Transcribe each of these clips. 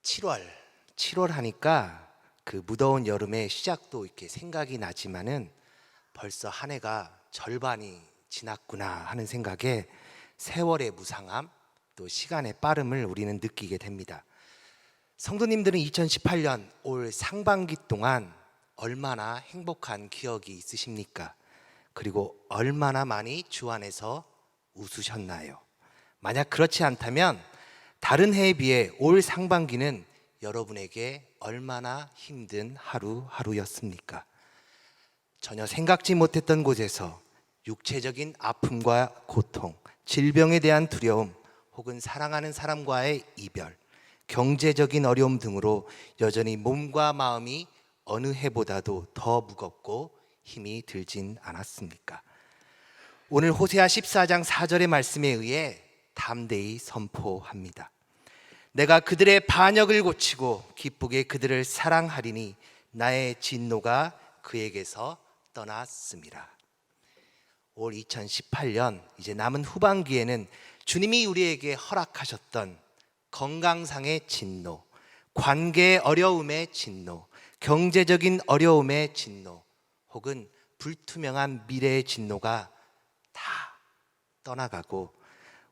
7월 하니까 그 무더운 여름의 시작도 이렇게 생각이 나지만은 벌써 한 해가 절반이 지났구나 하는 생각에 세월의 무상함 또 시간의 빠름을 우리는 느끼게 됩니다. 성도님들은 2018년 올 상반기 동안 얼마나 행복한 기억이 있으십니까? 그리고 얼마나 많이 주 안에서 웃으셨나요? 만약 그렇지 않다면 다른 해에 비해 올 상반기는 여러분에게 얼마나 힘든 하루하루였습니까? 전혀 생각지 못했던 곳에서 육체적인 아픔과 고통, 질병에 대한 두려움, 혹은 사랑하는 사람과의 이별, 경제적인 어려움 등으로 여전히 몸과 마음이 어느 해보다도 더 무겁고 힘이 들진 않았습니까? 오늘 호세아 14장 4절의 말씀에 의해 담대히 선포합니다. 내가 그들의 반역을 고치고 기쁘게 그들을 사랑하리니 나의 진노가 그에게서 떠났습니다. 올 2018년 이제 남은 후반기에는 주님이 우리에게 허락하셨던 건강상의 진노, 관계의 어려움의 진노, 경제적인 어려움의 진노, 혹은 불투명한 미래의 진노가 다 떠나가고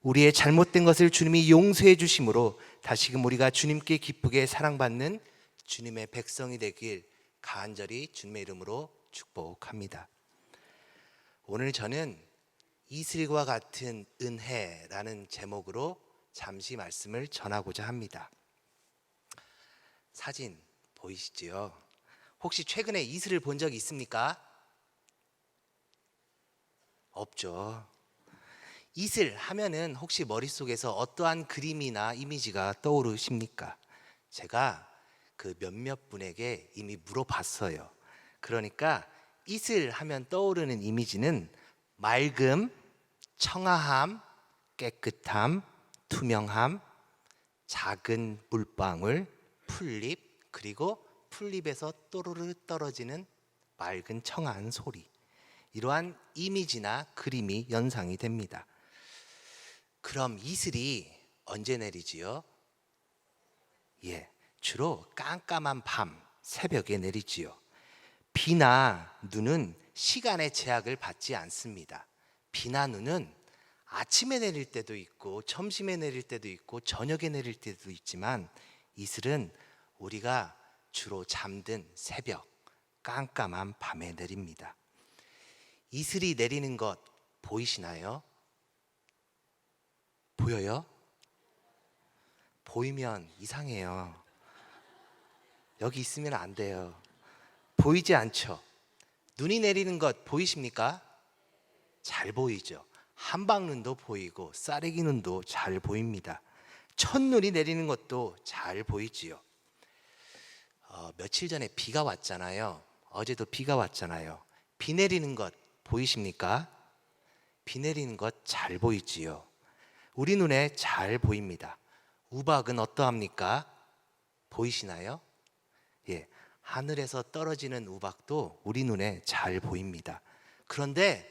우리의 잘못된 것을 주님이 용서해 주심으로 다시금 우리가 주님께 기쁘게 사랑받는 주님의 백성이 되길 간절히 주님의 이름으로 축복합니다. 오늘 저는 이슬과 같은 은혜라는 제목으로 잠시 말씀을 전하고자 합니다. 사진 보이시지요? 혹시 최근에 이슬을 본 적 있습니까? 없죠. 이슬 하면은 혹시 머릿속에서 어떠한 그림이나 이미지가 떠오르십니까? 제가 그 몇몇 분에게 이미 물어봤어요. 그러니까 이슬 하면 떠오르는 이미지는 맑음, 청아함, 깨끗함, 투명함, 작은 물방울, 풀잎, 그리고 풀잎에서 또르르 떨어지는 맑은 청아한 소리, 이러한 이미지나 그림이 연상이 됩니다. 그럼 이슬이 언제 내리지요? 주로 깜깜한 밤, 새벽에 내리지요. 비나 눈은 시간의 제약을 받지 않습니다. 비나 눈은 아침에 내릴 때도 있고 점심에 내릴 때도 있고 저녁에 내릴 때도 있지만 이슬은 우리가 주로 잠든 새벽, 깜깜한 밤에 내립니다. 이슬이 내리는 것 보이시나요? 보여요? 보이면 이상해요. 여기 있으면 안 돼요. 보이지 않죠? 눈이 내리는 것 보이십니까? 잘 보이죠? 한방눈도 보이고 쌀래기 눈도 잘 보입니다. 첫눈이 내리는 것도 잘 보이지요. 며칠 전에 비가 왔잖아요. 어제도 비가 왔잖아요. 비 내리는 것 보이십니까? 비 내리는 것 잘 보이지요. 우리 눈에 잘 보입니다. 우박은 어떠합니까? 보이시나요? 하늘에서 떨어지는 우박도 우리 눈에 잘 보입니다. 그런데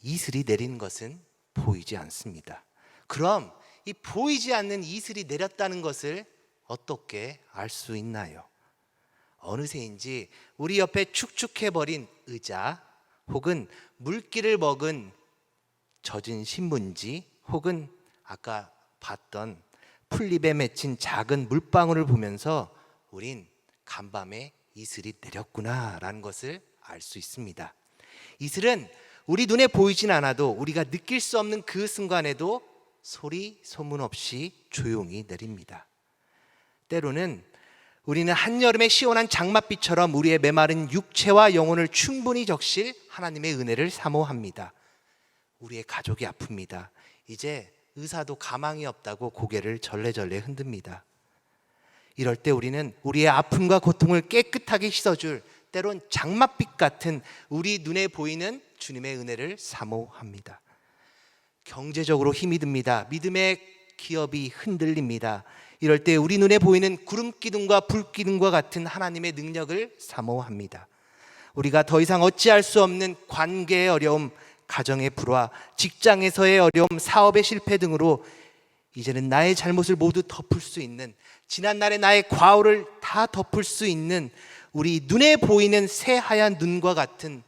이슬이 내리는 것은 보이지 않습니다. 그럼 이 보이지 않는 이슬이 내렸다는 것을 어떻게 알 수 있나요? 어느새인지 우리 옆에 축축해버린 의자, 혹은 물기를 먹은 젖은 신문지, 혹은 아까 봤던 풀잎에 맺힌 작은 물방울을 보면서 우린 간밤에 이슬이 내렸구나라는 것을 알 수 있습니다. 이슬은 우리 눈에 보이진 않아도 우리가 느낄 수 없는 그 순간에도 소리 소문 없이 조용히 내립니다. 때로는 우리는 한여름의 시원한 장맛비처럼 우리의 메마른 육체와 영혼을 충분히 적실 하나님의 은혜를 사모합니다. 우리의 가족이 아픕니다. 이제 의사도 가망이 없다고 고개를 절레절레 흔듭니다. 이럴 때 우리는 우리의 아픔과 고통을 깨끗하게 씻어줄 때론 장맛빛 같은 우리 눈에 보이는 주님의 은혜를 사모합니다. 경제적으로 힘이 듭니다. 믿음의 기업이 흔들립니다. 이럴 때 우리 눈에 보이는 구름기둥과 불기둥과 같은 하나님의 능력을 사모합니다. 우리가 더 이상 어찌할 수 없는 관계의 어려움, 가정의 불화, 직장에서의 어려움, 사업의 실패 등으로 이제는 나의 잘못을 모두 덮을 수 있는, 지난날의 나의 과오를 다 덮을 수 있는 우리 눈에 보이는 새하얀 눈과 같은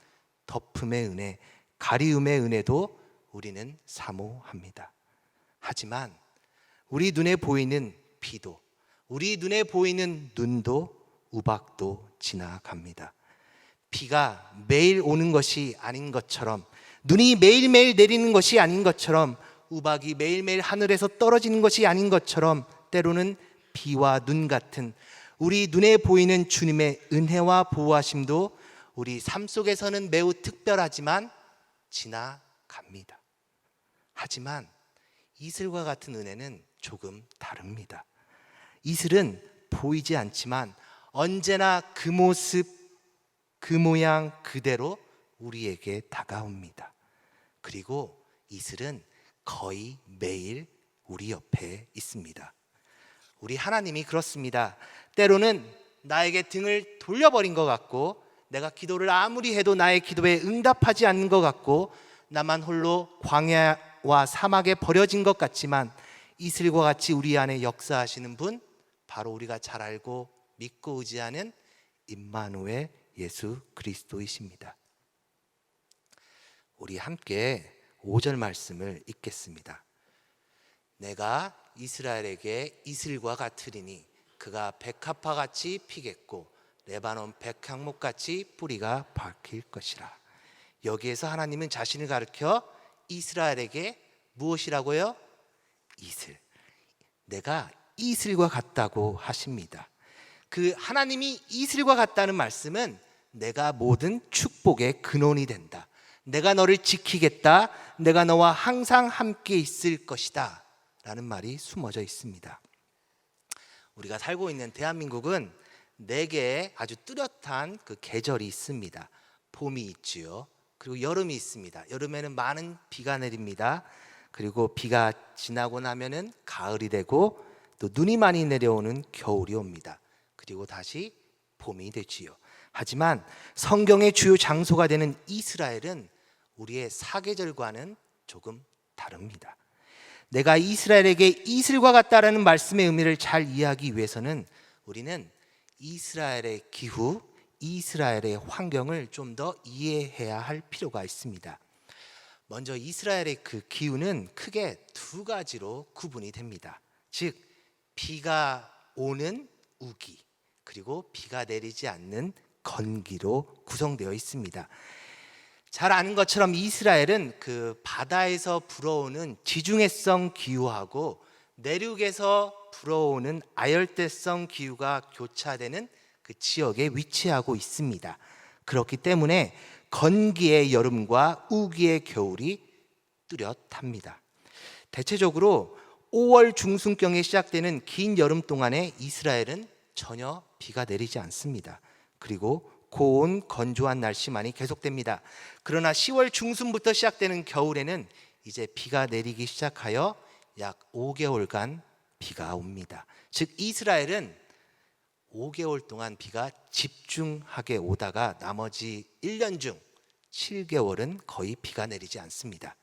덮음의 은혜, 가리움의 은혜도 우리는 사모합니다. 하지만 우리 눈에 보이는 비도, 우리 눈에 보이는 눈도, 우박도 지나갑니다. 비가 매일 오는 것이 아닌 것처럼, 눈이 매일매일 내리는 것이 아닌 것처럼, 우박이 매일매일 하늘에서 떨어지는 것이 아닌 것처럼, 때로는 비와 눈 같은 우리 눈에 보이는 주님의 은혜와 보호하심도 우리 삶 속에서는 매우 특별하지만 지나갑니다. 하지만 이슬과 같은 은혜는 조금 다릅니다. 이슬은 보이지 않지만 언제나 그 모습, 그 모양 그대로 우리에게 다가옵니다. 그리고 이슬은 거의 매일 우리 옆에 있습니다. 우리 하나님이 그렇습니다. 때로는 나에게 등을 돌려버린 것 같고, 내가 기도를 아무리 해도 나의 기도에 응답하지 않는 것 같고, 나만 홀로 광야와 사막에 버려진 것 같지만, 이슬과 같이 우리 안에 역사하시는 분, 바로 우리가 잘 알고 믿고 의지하는 임마누엘 예수 그리스도이십니다. 우리 함께 5절 말씀을 읽겠습니다. 내가 이스라엘에게 이슬과 같으리니 그가 백합화 같이 피겠고 레바논 백향목 같이 뿌리가 박힐 것이라. 여기에서 하나님은 자신을 가리켜 이스라엘에게 무엇이라고요? 이슬. 내가 이슬과 같다고 하십니다. 그 하나님이 이슬과 같다는 말씀은 내가 모든 축복의 근원이 된다, 내가 너를 지키겠다, 내가 너와 항상 함께 있을 것이다 라는 말이 숨어져 있습니다. 우리가 살고 있는 대한민국은 4개의 아주 뚜렷한 그 계절이 있습니다. 봄이 있지요. 그리고 여름이 있습니다. 여름에는 많은 비가 내립니다. 그리고 비가 지나고 나면은 가을이 되고 또 눈이 많이 내려오는 겨울이 옵니다. 그리고 다시 봄이 되지요. 하지만 성경의 주요 장소가 되는 이스라엘은 우리의 사계절과는 조금 다릅니다. 내가 이스라엘에게 이슬과 같다라는 말씀의 의미를 잘 이해하기 위해서는 우리는 이스라엘의 기후, 이스라엘의 환경을 좀 더 이해해야 할 필요가 있습니다. 먼저 이스라엘의 그 기후는 크게 2가지로 구분이 됩니다. 즉 비가 오는 우기, 그리고 비가 내리지 않는 건기로 구성되어 있습니다. 잘 아는 것처럼 이스라엘은 그 바다에서 불어오는 지중해성 기후하고 내륙에서 불어오는 아열대성 기후가 교차되는 그 지역에 위치하고 있습니다. 그렇기 때문에 건기의 여름과 우기의 겨울이 뚜렷합니다. 대체적으로 5월 중순경에 시작되는 긴 여름 동안에 이스라엘은 전혀 비가 내리지 않습니다. 그리고 고온 건조한 날씨만이 계속됩니다. 그러나 10월 중순부터 시작되는 겨울에는 이제 비가 내리기 시작하여 약 5개월간 비가 옵니다. 즉 이스라엘은 5개월 동안 비가 집중하게 오다가 나머지 1년 중 7개월은 거의 비가 내리지 않습니다.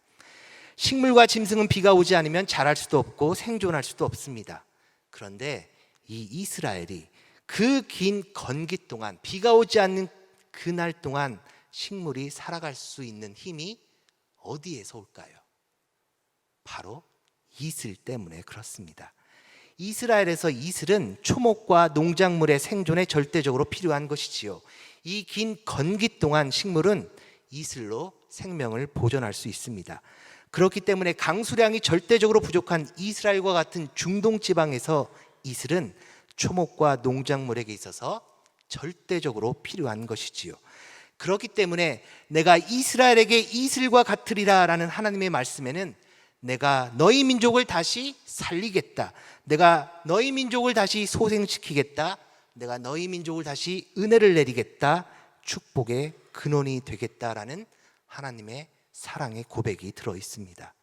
식물과 짐승은 비가 오지 않으면 자랄 수도 없고 생존할 수도 없습니다. 그런데 이 이스라엘이 그 긴 건기 동안, 비가 오지 않는 그날 동안 식물이 살아갈 수 있는 힘이 어디에서 올까요? 바로 이슬 때문에 그렇습니다. 이스라엘에서 이슬은 초목과 농작물의 생존에 절대적으로 필요한 것이지요. 이 긴 건기 동안 식물은 이슬로 생명을 보존할 수 있습니다. 그렇기 때문에 강수량이 절대적으로 부족한 이스라엘과 같은 중동 지방에서 이슬은 초목과 농작물에게 있어서 절대적으로 필요한 것이지요. 그렇기 때문에 내가 이스라엘에게 이슬과 같으리라 라는 하나님의 말씀에는 내가 너희 민족을 다시 살리겠다, 내가 너희 민족을 다시 소생시키겠다, 내가 너희 민족을 다시 은혜를 내리겠다, 축복의 근원이 되겠다라는 하나님의 사랑의 고백이 들어 있습니다.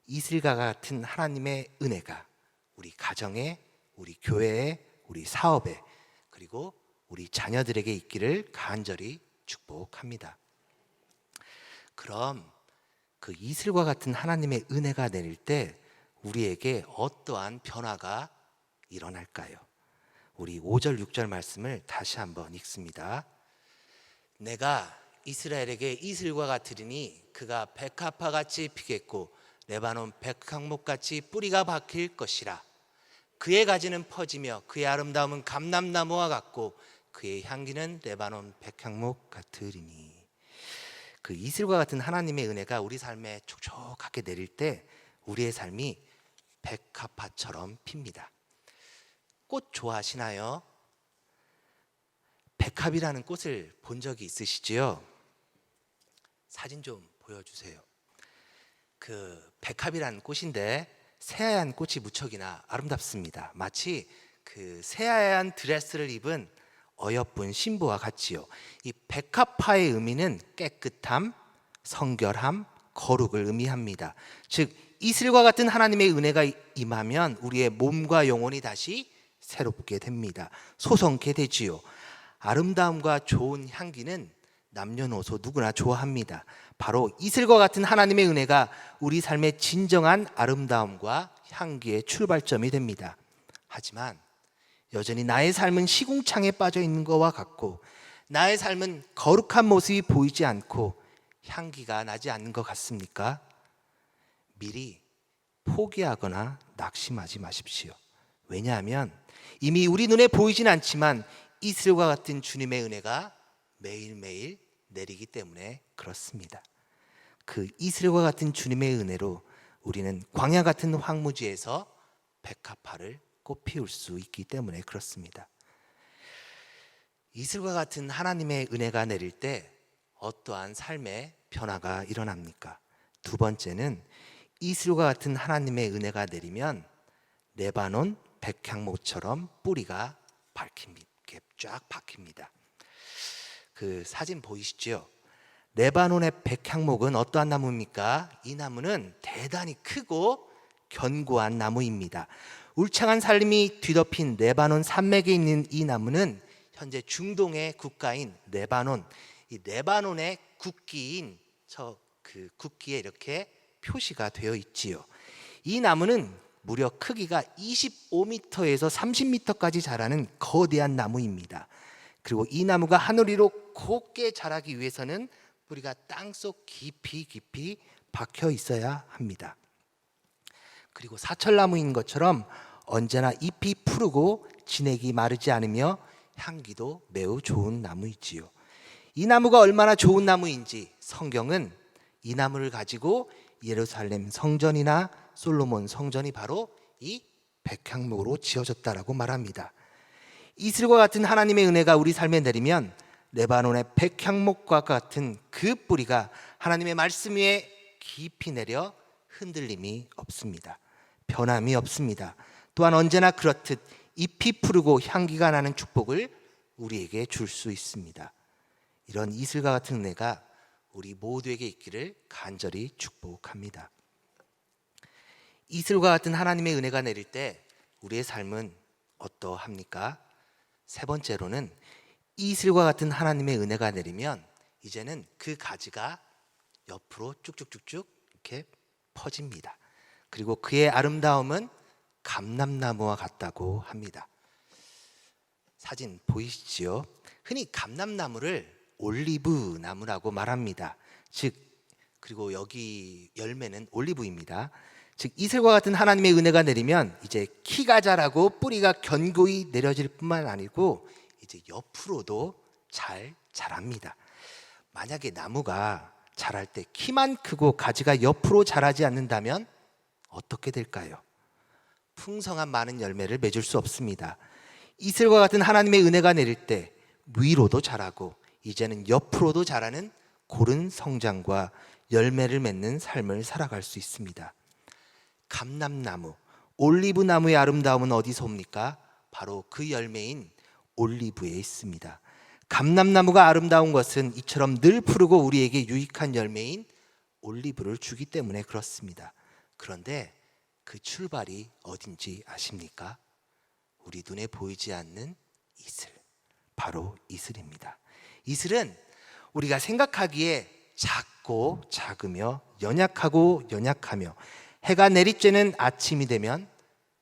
이슬과 같은 하나님의 은혜가 우리 가정에, 우리 교회에, 우리 사업에, 그리고 우리 자녀들에게 있기를 간절히 축복합니다. 그럼 그 이슬과 같은 하나님의 은혜가 내릴 때 우리에게 어떠한 변화가 일어날까요? 우리 5절 6절 말씀을 다시 한번 읽습니다. 내가 이스라엘에게 이슬과 같으리니 그가 백합화같이 피겠고 레바논 백향목같이 뿌리가 박힐 것이라. 그의 가지는 퍼지며 그의 아름다움은 감람나무와 같고 그의 향기는 레바논 백향목 같으리니. 그 이슬과 같은 하나님의 은혜가 우리 삶에 촉촉하게 내릴 때 우리의 삶이 백합화처럼 핍니다. 꽃 좋아하시나요? 백합이라는 꽃을 본 적이 있으시지요? 사진 좀 보여주세요. 그 백합이라는 꽃인데 새하얀 꽃이 무척이나 아름답습니다. 마치 그 새하얀 드레스를 입은 어여쁜 신부와 같지요. 이 백합화의 의미는 깨끗함, 성결함, 거룩을 의미합니다. 즉 이슬과 같은 하나님의 은혜가 임하면 우리의 몸과 영혼이 다시 새롭게 됩니다. 소성케 되지요. 아름다움과 좋은 향기는 남녀노소 누구나 좋아합니다. 바로 이슬과 같은 하나님의 은혜가 우리 삶의 진정한 아름다움과 향기의 출발점이 됩니다. 하지만 여전히 나의 삶은 시궁창에 빠져 있는 것과 같고 나의 삶은 거룩한 모습이 보이지 않고 향기가 나지 않는 것 같습니까? 미리 포기하거나 낙심하지 마십시오. 왜냐하면 이미 우리 눈에 보이진 않지만 이슬과 같은 주님의 은혜가 매일매일 내리기 때문에 그렇습니다. 그 이슬과 같은 주님의 은혜로 우리는 광야 같은 황무지에서 백합화를 꽃 피울 수 있기 때문에 그렇습니다. 이슬과 같은 하나님의 은혜가 내릴 때 어떠한 삶의 변화가 일어납니까? 두 번째는 이슬과 같은 하나님의 은혜가 내리면 레바논 백향목처럼 뿌리가 쫙 박힙니다. 그 사진 보이시죠? 레바논의 백향목은 어떠한 나무입니까? 이 나무는 대단히 크고 견고한 나무입니다. 울창한 산림이 뒤덮인 레바논 산맥에 있는 이 나무는 현재 중동의 국가인 레바논, 이 레바논의 국기인 그 국기에 이렇게 표시가 되어 있지요. 이 나무는 무려 크기가 25m에서 30m까지 자라는 거대한 나무입니다. 그리고 이 나무가 하늘 위로 곱게 자라기 위해서는 뿌리가 땅속 깊이 박혀 있어야 합니다. 그리고 사철나무인 것처럼 언제나 잎이 푸르고 진액이 마르지 않으며 향기도 매우 좋은 나무이지요. 이 나무가 얼마나 좋은 나무인지 성경은 이 나무를 가지고 예루살렘 성전이나 솔로몬 성전이 바로 이 백향목으로 지어졌다라고 말합니다. 이슬과 같은 하나님의 은혜가 우리 삶에 내리면 레바논의 백향목과 같은 그 뿌리가 하나님의 말씀 위에 깊이 내려 흔들림이 없습니다. 변함이 없습니다. 또한 언제나 그렇듯 잎이 푸르고 향기가 나는 축복을 우리에게 줄 수 있습니다. 이런 이슬과 같은 은혜가 우리 모두에게 있기를 간절히 축복합니다. 이슬과 같은 하나님의 은혜가 내릴 때 우리의 삶은 어떠합니까? 세 번째로는 이슬과 같은 하나님의 은혜가 내리면 이제는 그 가지가 옆으로 쭉쭉쭉쭉 이렇게 퍼집니다. 그리고 그의 아름다움은 감람나무와 같다고 합니다. 사진 보이시지요? 흔히 감람나무를 올리브 나무라고 말합니다. 즉 그리고 여기 열매는 올리브입니다. 즉 이슬과 같은 하나님의 은혜가 내리면 이제 키가 자라고 뿌리가 견고히 내려질 뿐만 아니고 이제 옆으로도 잘 자랍니다. 만약에 나무가 자랄 때 키만 크고 가지가 옆으로 자라지 않는다면 어떻게 될까요? 풍성한 많은 열매를 맺을 수 없습니다. 이슬과 같은 하나님의 은혜가 내릴 때 위로도 자라고 이제는 옆으로도 자라는 고른 성장과 열매를 맺는 삶을 살아갈 수 있습니다. 감람나무, 올리브나무의 아름다움은 어디서 옵니까? 바로 그 열매인 올리브에 있습니다. 감람나무가 아름다운 것은 이처럼 늘 푸르고 우리에게 유익한 열매인 올리브를 주기 때문에 그렇습니다. 그런데 그 출발이 어딘지 아십니까? 우리 눈에 보이지 않는 이슬, 바로 이슬입니다. 이슬은 우리가 생각하기에 작고 작으며 연약하고 연약하며 해가 내리쬐는 아침이 되면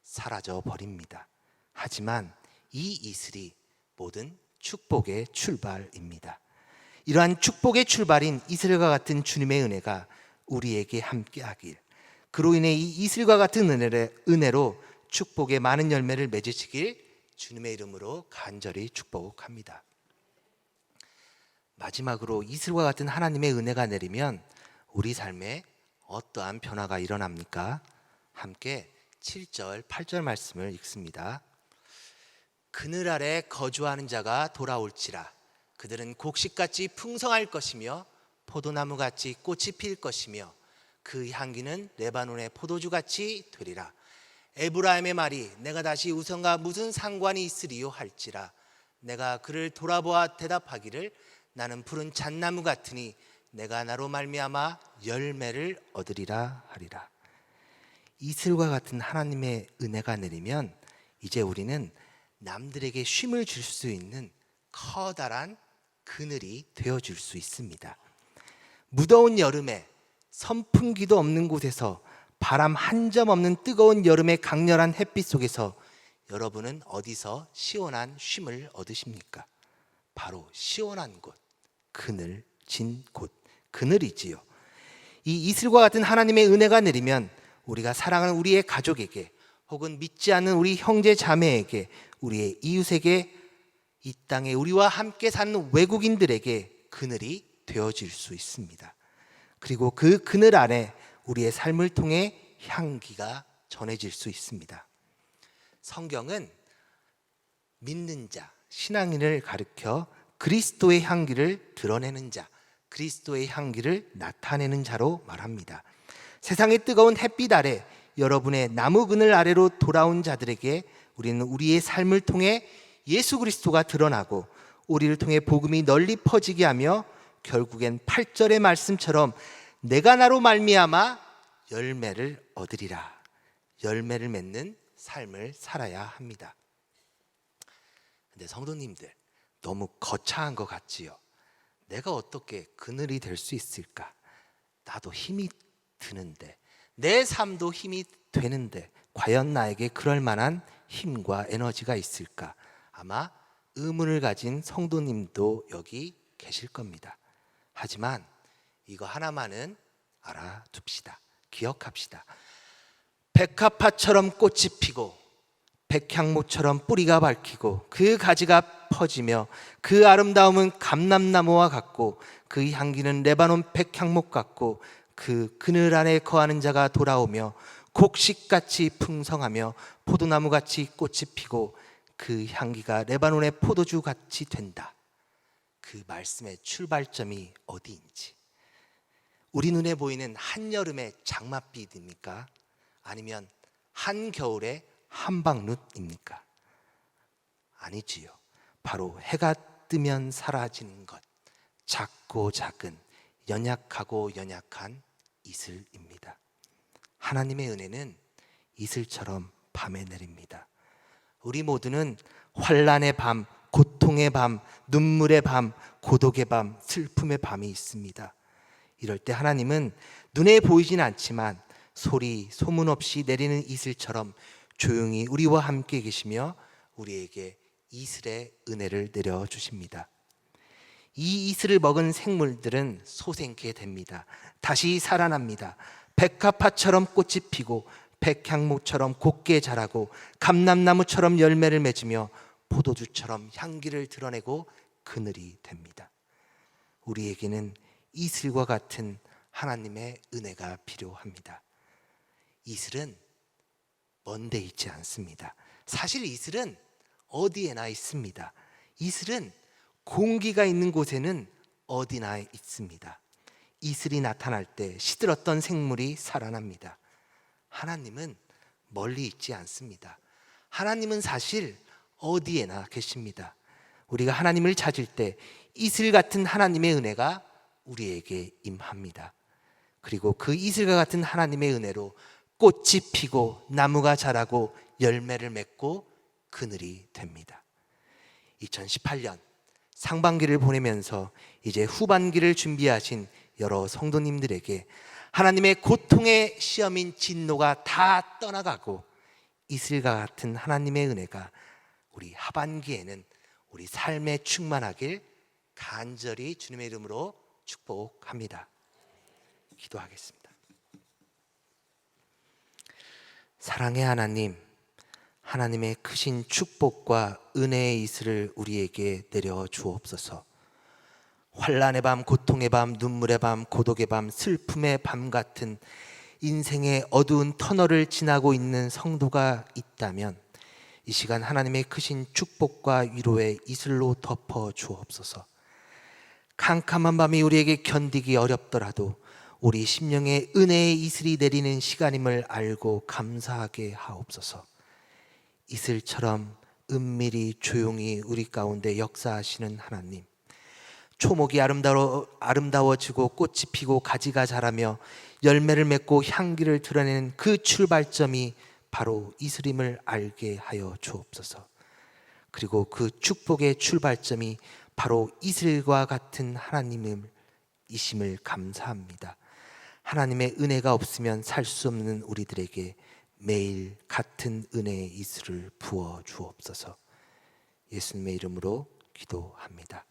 사라져 버립니다. 하지만 이 이슬이 모든 축복의 출발입니다. 이러한 축복의 출발인 이슬과 같은 주님의 은혜가 우리에게 함께하길, 그로 인해 이 이슬과 같은 은혜로 축복의 많은 열매를 맺으시길 주님의 이름으로 간절히 축복합니다. 마지막으로 이슬과 같은 하나님의 은혜가 내리면 우리 삶에 어떠한 변화가 일어납니까? 함께 7절, 8절 말씀을 읽습니다. 그늘 아래 거주하는 자가 돌아올지라. 그들은 곡식같이 풍성할 것이며 포도나무같이 꽃이 필 것이며 그 향기는 레바논의 포도주같이 되리라. 에브라임의 말이 내가 다시 우성과 무슨 상관이 있으리요 할지라. 내가 그를 돌아보아 대답하기를 나는 푸른 잣나무 같으니 내가 나로 말미암아 열매를 얻으리라 하리라. 이슬과 같은 하나님의 은혜가 내리면 이제 우리는 남들에게 쉼을 줄 수 있는 커다란 그늘이 되어줄 수 있습니다. 무더운 여름에 선풍기도 없는 곳에서 바람 한 점 없는 뜨거운 여름의 강렬한 햇빛 속에서 여러분은 어디서 시원한 쉼을 얻으십니까? 바로 시원한 곳, 그늘 진 곳, 그늘이지요. 이 이슬과 같은 하나님의 은혜가 내리면 우리가 사랑하는 우리의 가족에게 혹은 믿지 않는 우리 형제 자매에게, 우리의 이웃에게, 이 땅에 우리와 함께 사는 외국인들에게 그늘이 되어질 수 있습니다. 그리고 그 그늘 안에 우리의 삶을 통해 향기가 전해질 수 있습니다. 성경은 믿는 자, 신앙인을 가리켜 그리스도의 향기를 드러내는 자, 그리스도의 향기를 나타내는 자로 말합니다. 세상의 뜨거운 햇빛 아래, 여러분의 나무 그늘 아래로 돌아온 자들에게 우리는 우리의 삶을 통해 예수 그리스도가 드러나고 우리를 통해 복음이 널리 퍼지게 하며 결국엔 8절의 말씀처럼 내가 나로 말미암아 열매를 얻으리라, 열매를 맺는 삶을 살아야 합니다. 근데 성도님들, 너무 거창한 것 같지요? 내가 어떻게 그늘이 될 수 있을까? 나도 힘이 드는데, 내 삶도 힘이 되는데 과연 나에게 그럴 만한 힘과 에너지가 있을까? 아마 의문을 가진 성도님도 여기 계실 겁니다. 하지만 이거 하나만은 알아둡시다. 기억합시다. 백합화처럼 꽃이 피고 백향목처럼 뿌리가 밝히고 그 가지가 퍼지며 그 아름다움은 감람나무와 같고 그 향기는 레바논 백향목 같고 그 그늘 안에 거하는 자가 돌아오며 곡식같이 풍성하며 포도나무같이 꽃이 피고 그 향기가 레바논의 포도주같이 된다. 그 말씀의 출발점이 어디인지, 우리 눈에 보이는 한여름의 장맛빛입니까? 아니면 한겨울의 한방눈입니까? 아니지요. 바로 해가 뜨면 사라지는 것, 작고 작은, 연약하고 연약한 이슬입니다. 하나님의 은혜는 이슬처럼 밤에 내립니다. 우리 모두는 환난의 밤, 고통의 밤, 눈물의 밤, 고독의 밤, 슬픔의 밤이 있습니다. 이럴 때 하나님은 눈에 보이진 않지만 소리, 소문 없이 내리는 이슬처럼 조용히 우리와 함께 계시며 우리에게 이슬의 은혜를 내려주십니다. 이 이슬을 먹은 생물들은 솟행케 됩니다. 다시 살아납니다. 백합화처럼 꽃이 피고 백향목처럼 곱게 자라고 감람나무처럼 열매를 맺으며 포도주처럼 향기를 드러내고 그늘이 됩니다. 우리에게는 이슬과 같은 하나님의 은혜가 필요합니다. 이슬은 먼 데 있지 않습니다. 사실 이슬은 어디에나 있습니다. 이슬은 공기가 있는 곳에는 어디나 있습니다. 이슬이 나타날 때 시들었던 생물이 살아납니다. 하나님은 멀리 있지 않습니다. 하나님은 사실 어디에나 계십니다. 우리가 하나님을 찾을 때 이슬 같은 하나님의 은혜가 우리에게 임합니다. 그리고 그 이슬과 같은 하나님의 은혜로 꽃이 피고 나무가 자라고 열매를 맺고 그늘이 됩니다. 2018년 상반기를 보내면서 이제 후반기를 준비하신 여러 성도님들에게 하나님의 고통의 시험인 진노가 다 떠나가고 이슬과 같은 하나님의 은혜가 우리 하반기에는 우리 삶에 충만하길 간절히 주님의 이름으로 축복합니다. 기도하겠습니다. 사랑의 하나님, 하나님의 크신 축복과 은혜의 이슬을 우리에게 내려 주옵소서. 환난의 밤, 고통의 밤, 눈물의 밤, 고독의 밤, 슬픔의 밤 같은 인생의 어두운 터널을 지나고 있는 성도가 있다면 이 시간 하나님의 크신 축복과 위로의 이슬로 덮어 주옵소서. 캄캄한 밤이 우리에게 견디기 어렵더라도 우리 심령에 은혜의 이슬이 내리는 시간임을 알고 감사하게 하옵소서. 이슬처럼 은밀히 조용히 우리 가운데 역사하시는 하나님, 초목이 아름다워지고 꽃이 피고 가지가 자라며 열매를 맺고 향기를 드러내는 그 출발점이 바로 이슬임을 알게 하여 주옵소서. 그리고 그 축복의 출발점이 바로 이슬과 같은 하나님이심을 감사합니다. 하나님의 은혜가 없으면 살 수 없는 우리들에게 매일 같은 은혜의 이슬을 부어 주옵소서. 예수님의 이름으로 기도합니다.